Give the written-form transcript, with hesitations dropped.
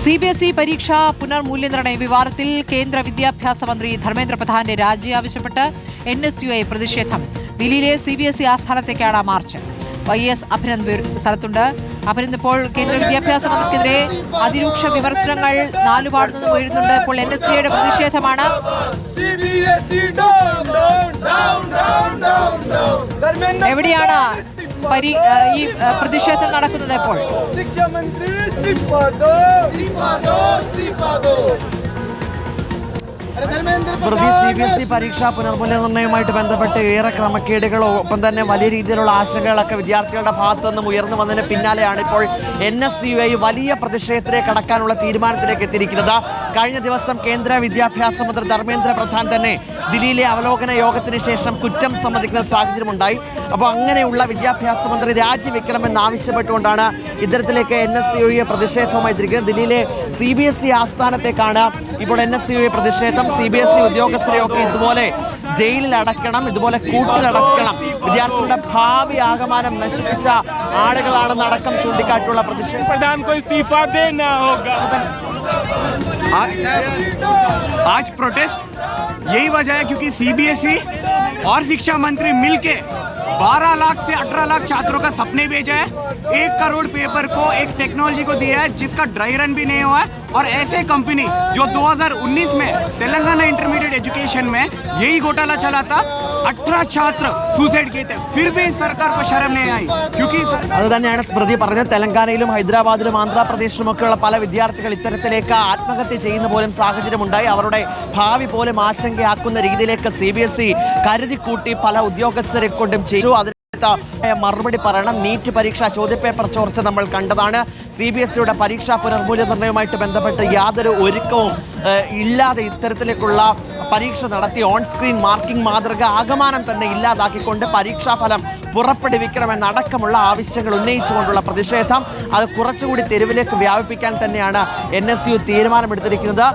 CBSE പരീക്ഷ പുനർമൂല്യനിർണ്ണയ വിവാദത്തിൽ കേന്ദ്ര വിദ്യാഭ്യാസ മന്ത്രി ധർമ്മേന്ദ്ര പ്രധാന്റെ രാജി ആവശ്യപ്പെട്ട് NSUI പ്രതിഷേധം. ദില്ലിയിലെ CBSE ആസ്ഥാനത്തേക്കാണ് മാർച്ച്. YS അഭിനന്ദ് സ്ഥലത്തുണ്ട്. അഭിനന്ദ്, ഇപ്പോൾ കേന്ദ്ര വിദ്യാഭ്യാസ മന്ത്രിക്കെതിരെ അതിരൂക്ഷ വിമർശനങ്ങൾ നാലുപാടു നിന്നും ഉയരുന്നുണ്ട്. ഇപ്പോൾ NSUIയുടെ പ്രതിഷേധമാണ്. എവിടെയാണ് ഈ പ്രതിഷേധം നടക്കുന്നത്? ഇപ്പോൾ സ്മൃതി, CBSE പരീക്ഷാ പുനർമൂല്യനിർണ്ണയവുമായിട്ട് ബന്ധപ്പെട്ട് ഏറെ ക്രമക്കേടുകളോ ഒപ്പം തന്നെ വലിയ രീതിയിലുള്ള ആശങ്കകളൊക്കെ വിദ്യാർത്ഥികളുടെ ഭാഗത്തു നിന്നും ഉയർന്നു വന്നതിന് പിന്നാലെയാണ് ഇപ്പോൾ NSUI വലിയ പ്രതിഷേധത്തിലേക്ക് കടക്കാനുള്ള തീരുമാനത്തിലേക്ക് എത്തിയിരിക്കുന്നത്. കഴിഞ്ഞ ദിവസം കേന്ദ്ര വിദ്യാഭ്യാസ മന്ത്രി ധർമ്മേന്ദ്ര പ്രധാൻ തന്നെ ദില്ലിയിലെ അവലോകന യോഗത്തിന് ശേഷം കുറ്റം സമ്മതിക്കുന്ന സാഹചര്യമുണ്ടായി. അപ്പോൾ അങ്ങനെയുള്ള വിദ്യാഭ്യാസ മന്ത്രി രാജിവെക്കണമെന്ന് ആവശ്യപ്പെട്ടുകൊണ്ടാണ് ഇത്തരത്തിലേക്ക് NSUI പ്രതിഷേധവുമായി തിരിക്കുന്നത്. ദില്ലിയിലെ CBSE ആസ്ഥാനത്തേക്കാണ് ഇപ്പോൾ NSUI പ്രതിഷേധം. CBSE ഉദ്യോഗസ്ഥരെയൊക്കെ ഇതുപോലെ ജയിലിൽ അടക്കണം, ഇതുപോലെ കൂട്ടിലടക്കണം, വിദ്യാർത്ഥികളുടെ ഭാവി ആകമാനം നശിപ്പിച്ച ആളുകളാണെന്ന് അടക്കം ചൂണ്ടിക്കാട്ടിയുള്ള പ്രതിഷേധം. आज प्रोटेस्ट यही वजह है क्योंकि CBSE और शिक्षा मंत्री मिलके 12 लाख से 18 लाख छात्रों का सपने भेजा है. 1 करोड़ पेपर को एक टेक्नोलॉजी को दिया है जिसका ड्राई रन भी नहीं हुआ है. और ऐसे कंपनी जो 2019 में तेलंगाना इंटरमीडिएट एजुकेशन में यही घोटाला चला था, 18 छात्र सुसाइड किए थे, फिर भी सरकार को शर्म नहीं आई क्योंकि അത് തന്നെയാണ് സ്മൃതി പറഞ്ഞത്. തെലങ്കാനയിലും ഹൈദരാബാദിലും ആന്ധ്രാപ്രദേശിലും ഒക്കെയുള്ള പല വിദ്യാർത്ഥികൾ ഇത്തരത്തിലേക്ക് ആത്മഹത്യ ചെയ്യുന്ന പോലും സാഹചര്യമുണ്ടായി. അവരുടെ ഭാവി പോലും ആശങ്കയാക്കുന്ന രീതിയിലേക്ക് CBSE കരുതിക്കൂട്ടി പല ഉദ്യോഗസ്ഥരെ കൊണ്ടും ചെയ്തു. മറുപടി പറയണം. നീറ്റ് പരീക്ഷ ചോദ്യപേപ്പർ ചോർച്ച നമ്മൾ കണ്ടതാണ്. CBSEയുടെ പരീക്ഷാ പുനർമൂല്യനിർണ്ണയവുമായിട്ട് ബന്ധപ്പെട്ട് യാതൊരു ഒരുക്കവും ഇല്ലാതെ ഇത്തരത്തിലേക്കുള്ള പരീക്ഷ നടത്തി ഓൺ സ്ക്രീൻ മാർക്കിംഗ് മാതൃക ആകമാനം തന്നെ ഇല്ലാതാക്കിക്കൊണ്ട് പരീക്ഷാഫലം പുറപ്പെടുവിക്കണമെന്നടക്കമുള്ള ആവശ്യങ്ങൾ ഉന്നയിച്ചുകൊണ്ടുള്ള പ്രതിഷേധം അത് കുറച്ചുകൂടി തെരുവിലേക്ക് വ്യാപിപ്പിക്കാൻ തന്നെയാണ് NSU തീരുമാനമെടുത്തിരിക്കുന്നത്.